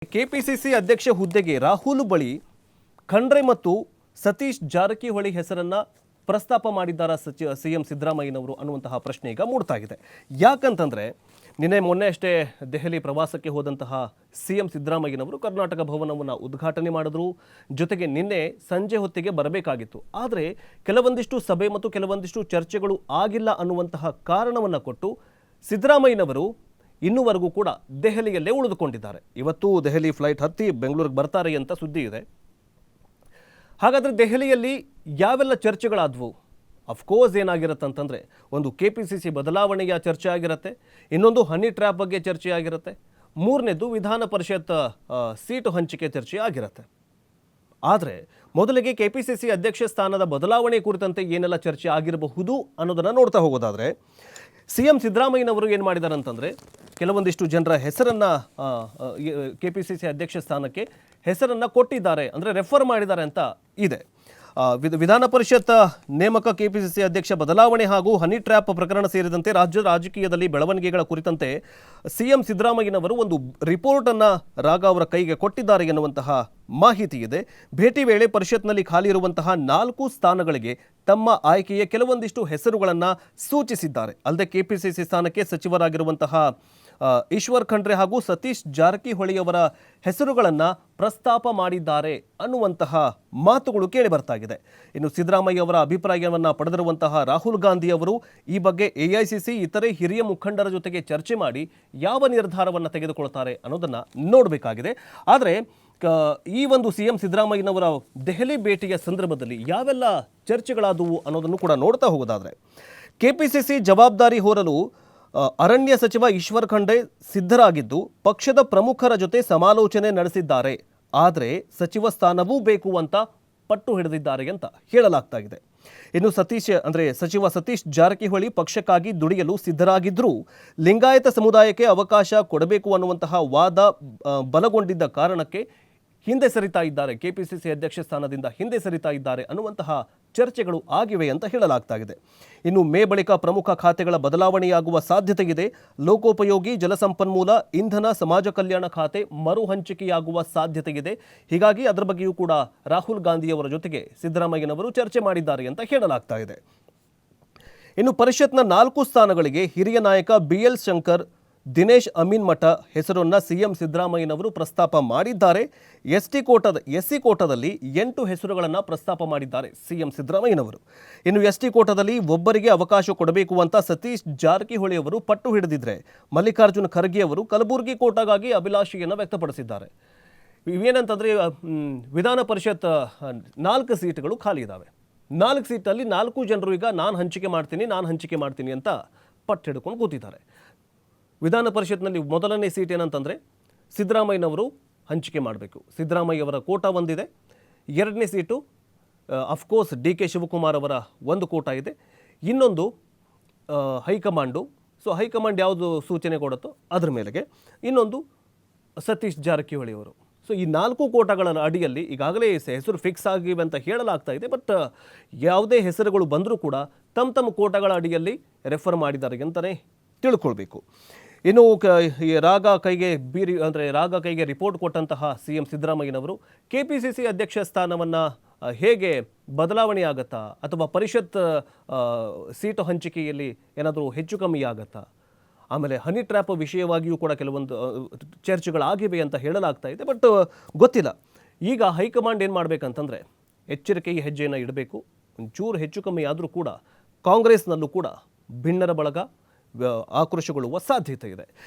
KPCC ಅಧ್ಯಕ್ಷ ಹುದ್ದೆಗೆ ರಾಹುಲ್ ಬಳಿ ಖಂಡ್ರೆ ಮತ್ತು ಸತೀಶ್ ಜಾರಕಿಹೊಳಿ ಹೆಸರನ್ನ ಪ್ರಸ್ತಾಪ ಮಾಡಿದ್ದಾರೆ ಸಿಎಂ ಸಿದ್ದರಾಮಯ್ಯನವರು ಅನ್ನುವಂತಹ ಪ್ರಶ್ನೆ ಈಗ ಮೂಡ್ತಾ ಇದೆ. ಯಾಕಂತಂದ್ರೆ ಮೊನ್ನೆ ಅಷ್ಟೇ ದೆಹಲಿ ಪ್ರವಾಸಕ್ಕೆ ಹೋದಂತಹ ಸಿಎಂ ಸಿದ್ದರಾಮಯ್ಯನವರು ಕರ್ನಾಟಕ ಭವನವನ್ನು ಉದ್ಘಾಟನೆ ಮಾಡಿದ್ರು. ಜೊತೆಗೆ ನಿನ್ನೆ ಸಂಜೆ ಹೊತ್ತಿಗೆ ಬರಬೇಕಾಗಿತ್ತು. ಆದರೆ ಕೆಲವೊಂದಿಷ್ಟು ಸಭೆ ಮತ್ತು ಕೆಲವೊಂದಿಷ್ಟು ಚರ್ಚೆಗಳು ಆಗಿಲ್ಲ ಅನ್ನುವಂತಹ ಕಾರಣವನ್ನು ಕೊಟ್ಟು ಸಿದ್ದರಾಮಯ್ಯನವರು ಇನ್ನೂವರೆಗೂ ಕೂಡ ದೆಹಲಿಯಲ್ಲೇ ಉಳಿದುಕೊಂಡಿದ್ದಾರೆ. ಇವತ್ತು ದೆಹಲಿ ಫ್ಲೈಟ್ ಹತ್ತಿ ಬೆಂಗಳೂರಿಗೆ ಬರ್ತಾರೆ ಅಂತ ಸುದ್ದಿ ಇದೆ. ಹಾಗಾದರೆ ದೆಹಲಿಯಲ್ಲಿ ಯಾವೆಲ್ಲ ಚರ್ಚೆಗಳಾದವು? ಅಫ್ಕೋರ್ಸ್ ಏನಾಗಿರುತ್ತೆ ಅಂತಂದರೆ, ಒಂದು KPCC ಬದಲಾವಣೆಯ ಚರ್ಚೆ ಆಗಿರುತ್ತೆ, ಇನ್ನೊಂದು ಹನಿ ಟ್ರ್ಯಾಪ್ ಬಗ್ಗೆ ಚರ್ಚೆ ಆಗಿರುತ್ತೆ, ಮೂರನೇದು ವಿಧಾನ ಪರಿಷತ್ ಸೀಟು ಹಂಚಿಕೆ ಚರ್ಚೆ ಆಗಿರುತ್ತೆ. ಆದರೆ ಮೊದಲಿಗೆ KPCC ಅಧ್ಯಕ್ಷ ಸ್ಥಾನದ ಬದಲಾವಣೆ ಕುರಿತಂತೆ ಏನೆಲ್ಲ ಚರ್ಚೆ ಆಗಿರಬಹುದು ಅನ್ನೋದನ್ನು ನೋಡ್ತಾ ಹೋಗೋದಾದರೆ, ಸಿಎಂ ಸಿದ್ದರಾಮಯ್ಯನವರು ಏನು ಮಾಡಿದ್ದಾರೆ ಅಂತಂದರೆ, ಕೆಲವೊಂದಿಷ್ಟು ಜನರ ಹೆಸರನ್ನು KPCC ಅಧ್ಯಕ್ಷ ಸ್ಥಾನಕ್ಕೆ ಹೆಸರನ್ನು ಕೊಟ್ಟಿದ್ದಾರೆ, ಅಂದರೆ ರೆಫರ್ ಮಾಡಿದ್ದಾರೆ ಅಂತ ಇದೆ. ವಿಧಾನ ಪರಿಷತ್ ನೇಮಕ, KPCC ಅಧ್ಯಕ್ಷ ಬದಲಾವಣೆ ಹಾಗೂ ಹನಿ ಟ್ರ್ಯಾಪ್ ಪ್ರಕರಣ ಸೇರಿದಂತೆ ರಾಜ್ಯದ ರಾಜಕೀಯದಲ್ಲಿ ಬೆಳವಣಿಗೆಗಳ ಕುರಿತಂತೆ ಸಿಎಂ ಸಿದ್ದರಾಮಯ್ಯನವರು ಒಂದು ರಿಪೋರ್ಟನ್ನು ರಾಗ ಅವರ ಕೈಗೆ ಕೊಟ್ಟಿದ್ದಾರೆ ಎನ್ನುವಂತಹ ಮಾಹಿತಿ ಇದೆ. ಭೇಟಿ ವೇಳೆ ಪರಿಷತ್ನಲ್ಲಿ ಖಾಲಿ ಇರುವಂತಹ 4 ಸ್ಥಾನಗಳಿಗೆ ತಮ್ಮ ಆಯ್ಕೆಯ ಕೆಲವೊಂದಿಷ್ಟು ಹೆಸರುಗಳನ್ನು ಸೂಚಿಸಿದ್ದಾರೆ. ಅಲ್ಲದೆ KPCC ಸ್ಥಾನಕ್ಕೆ ಸಚಿವರಾಗಿರುವಂತಹ ಈಶ್ವರ್ ಖಂಡ್ರೆ ಹಾಗೂ ಸತೀಶ್ ಜಾರಕಿಹೊಳಿ ಅವರ ಹೆಸರುಗಳನ್ನು ಪ್ರಸ್ತಾಪ ಮಾಡಿದ್ದಾರೆ ಅನ್ನುವಂತಹ ಮಾತುಗಳು ಕೇಳಿ ಬರ್ತಾ ಇದೆ. ಇನ್ನು ಸಿದ್ದರಾಮಯ್ಯ ಅವರ ಅಭಿಪ್ರಾಯವನ್ನು ಪಡೆದಿರುವಂತಹ ರಾಹುಲ್ ಗಾಂಧಿ ಅವರು ಈ ಬಗ್ಗೆ AICC ಇತರೆ ಹಿರಿಯ ಮುಖಂಡರ ಜೊತೆಗೆ ಚರ್ಚೆ ಮಾಡಿ ಯಾವ ನಿರ್ಧಾರವನ್ನು ತೆಗೆದುಕೊಳ್ತಾರೆ ಅನ್ನೋದನ್ನು ನೋಡಬೇಕಾಗಿದೆ. ಆದರೆ ಈ ಒಂದು ಸಿಎಂ ಸಿದ್ದರಾಮಯ್ಯನವರ ದೆಹಲಿ ಭೇಟಿಯ ಸಂದರ್ಭದಲ್ಲಿ ಯಾವೆಲ್ಲ ಚರ್ಚೆಗಳಾದವು ಅನ್ನೋದನ್ನು ಕೂಡ ನೋಡ್ತಾ ಹೋಗೋದಾದರೆ, KPCC ಜವಾಬ್ದಾರಿ ಹೊರಲು ಅರಣ್ಯ ಸಚಿವ ಈಶ್ವರ್ ಖಂಡ್ರೆ ಸಿದ್ಧರಾಗಿದ್ದು ಪಕ್ಷದ ಪ್ರಮುಖರ ಜೊತೆ ಸಮಾಲೋಚನೆ ನಡೆಸಿದ್ದಾರೆ. ಆದರೆ ಸಚಿವ ಸ್ಥಾನವೂ ಬೇಕು ಅಂತ ಪಟ್ಟು ಹಿಡಿದಿದ್ದಾರೆ ಅಂತ ಹೇಳಲಾಗ್ತಾ ಇದೆ. ಇನ್ನು ಸಚಿವ ಸತೀಶ್ ಜಾರಕಿಹೊಳಿ ಪಕ್ಷಕ್ಕಾಗಿ ದುಡಿಯಲು ಸಿದ್ಧರಾಗಿದ್ದರೂ ಲಿಂಗಾಯತ ಸಮುದಾಯಕ್ಕೆ ಅವಕಾಶ ಕೊಡಬೇಕು ಅನ್ನುವಂತಹ ವಾದ ಬಲಗೊಂಡಿದ್ದ ಕಾರಣಕ್ಕೆ ಹಿಂದೆ ಸರಿತಾ ಇದ್ದಾರೆ, KPCC ಅಧ್ಯಕ್ಷ ಸ್ಥಾನದಿಂದ ಹಿಂದೆ ಸರಿತಾ ಇದ್ದಾರೆ ಅನ್ನುವಂತಹ ಚರ್ಚೆಗಳು ಆಗಿವೆ ಅಂತ ಹೇಳಲಾಗ್ತಾ ಇದೆ. ಇನ್ನು ಮೇ ಬಳಿಕ ಪ್ರಮುಖ ಖಾತೆಗಳ ಬದಲಾವಣೆಯಾಗುವ ಸಾಧ್ಯತೆ ಇದೆ. ಲೋಕೋಪಯೋಗಿ, ಜಲಸಂಪನ್ಮೂಲ, ಇಂಧನ, ಸಮಾಜ ಕಲ್ಯಾಣ ಖಾತೆ ಮರು ಹಂಚಿಕೆಯಾಗುವ ಸಾಧ್ಯತೆ ಇದೆ. ಹೀಗಾಗಿ ಅದರ ಬಗ್ಗೆಯೂ ಕೂಡ ರಾಹುಲ್ ಗಾಂಧಿಯವರ ಜೊತೆಗೆ ಸಿದ್ದರಾಮಯ್ಯನವರು ಚರ್ಚೆ ಮಾಡಿದ್ದಾರೆ ಅಂತ ಹೇಳಲಾಗ್ತಾ ಇದೆ. ಇನ್ನು ಪರಿಷತ್ನ 4 ಸ್ಥಾನಗಳಿಗೆ ಹಿರಿಯ ನಾಯಕ BL ಶಂಕರ್, ದಿನೇಶ್ ಅಮೀನ್ ಮಠ ಹೆಸರನ್ನು ಸಿಎಂ ಸಿದ್ದರಾಮಯ್ಯನವರು ಪ್ರಸ್ತಾಪ ಮಾಡಿದ್ದಾರೆ. SC ಕೋಟಾದಲ್ಲಿ 8 ಹೆಸರುಗಳನ್ನು ಪ್ರಸ್ತಾಪ ಮಾಡಿದ್ದಾರೆ ಸಿಎಂ ಸಿದ್ದರಾಮಯ್ಯನವರು. ಇನ್ನು ST ಕೋಟಾದಲ್ಲಿ ಒಬ್ಬರಿಗೆ ಅವಕಾಶ ಕೊಡಬೇಕು ಅಂತ ಸತೀಶ್ ಜಾರಕಿಹೊಳಿ ಅವರು ಪಟ್ಟು ಹಿಡಿದಿದ್ರೆ, ಮಲ್ಲಿಕಾರ್ಜುನ ಖರ್ಗೆ ಅವರು ಕಲಬುರಗಿ ಕೋಟಾಗಾಗಿ ಅಭಿಲಾಷೆಯನ್ನು ವ್ಯಕ್ತಪಡಿಸಿದ್ದಾರೆ. ಇವೇನಂತಂದರೆ, ವಿಧಾನ ಪರಿಷತ್ 4 ಸೀಟ್ಗಳು ಖಾಲಿ ಇದ್ದಾವೆ. 4 ಸೀಟಲ್ಲಿ 4 ಜನರು ಈಗ ನಾನು ಹಂಚಿಕೆ ಮಾಡ್ತೀನಿ ಅಂತ ಪಟ್ಟು ಹಿಡ್ಕೊಂಡು ಕೂತಿದ್ದಾರೆ. ವಿಧಾನ ಪರಿಷತ್ನಲ್ಲಿ ಮೊದಲನೇ ಸೀಟ್ ಏನಂತಂದರೆ ಸಿದ್ದರಾಮಯ್ಯನವರು ಹಂಚಿಕೆ ಮಾಡಬೇಕು. ಸಿದ್ದರಾಮಯ್ಯವರ ಕೋಟಾ ಒಂದಿದೆ. 2ನೇ ಸೀಟು ಅಫ್ಕೋರ್ಸ್ DK ಶಿವಕುಮಾರ್ ಅವರ ಒಂದು ಕೋಟಾ ಇದೆ. ಇನ್ನೊಂದು ಹೈಕಮಾಂಡು. ಹೈಕಮಾಂಡ್ ಯಾವುದು ಸೂಚನೆ ಕೊಡುತ್ತೋ ಅದ್ರ ಮೇಲೆಗೆ. ಇನ್ನೊಂದು ಸತೀಶ್ ಜಾರಕಿಹೊಳಿ ಅವರು. ಈ 4 ಕೋಟಾಗಳ ಅಡಿಯಲ್ಲಿ ಈಗಾಗಲೇ ಹೆಸರು ಫಿಕ್ಸ್ ಆಗಿವೆ ಅಂತ ಹೇಳಲಾಗ್ತಾ ಇದೆ. ಬಟ್ ಯಾವುದೇ ಹೆಸರುಗಳು ಬಂದರೂ ಕೂಡ ತಮ್ಮ ಕೋಟಾಗಳ ಅಡಿಯಲ್ಲಿ ರೆಫರ್ ಮಾಡಿದ್ದಾರೆ ಅಂತಲೇ ತಿಳ್ಕೊಳ್ಬೇಕು. ಇನ್ನು ರಾಗ ಕೈಗೆ ರಿಪೋರ್ಟ್ ಕೊಟ್ಟಂತಹ ಸಿಎಂ ಸಿದ್ದರಾಮಯ್ಯನವರು KPCC ಅಧ್ಯಕ್ಷ ಸ್ಥಾನವನ್ನು ಹೇಗೆ ಬದಲಾವಣೆ ಆಗತ್ತಾ, ಅಥವಾ ಪರಿಷತ್ ಸೀಟು ಹಂಚಿಕೆಯಲ್ಲಿ ಏನಾದರೂ ಹೆಚ್ಚು ಕಮ್ಮಿ ಆಗತ್ತಾ, ಆಮೇಲೆ ಹನಿ ಟ್ರ್ಯಾಪ್ ವಿಷಯವಾಗಿಯೂ ಕೂಡ ಕೆಲವೊಂದು ಚರ್ಚೆಗಳಾಗಿವೆ ಅಂತ ಹೇಳಲಾಗ್ತಾ ಇದೆ. ಬಟ್ ಗೊತ್ತಿಲ್ಲ. ಈಗ ಹೈಕಮಾಂಡ್ ಏನು ಮಾಡಬೇಕಂತಂದರೆ ಎಚ್ಚರಿಕೆಯ ಹೆಜ್ಜೆಯನ್ನು ಇಡಬೇಕು. ಒಂಚೂರು ಹೆಚ್ಚು ಕಮ್ಮಿ ಆದರೂ ಕೂಡ ಕಾಂಗ್ರೆಸ್ನಲ್ಲೂ ಕೂಡ ಭಿನ್ನರ ಬಳಗ ಆಕ್ರೋಶಗೊಳ್ಳುವ ಸಾಧ್ಯತೆ ಇದೆ.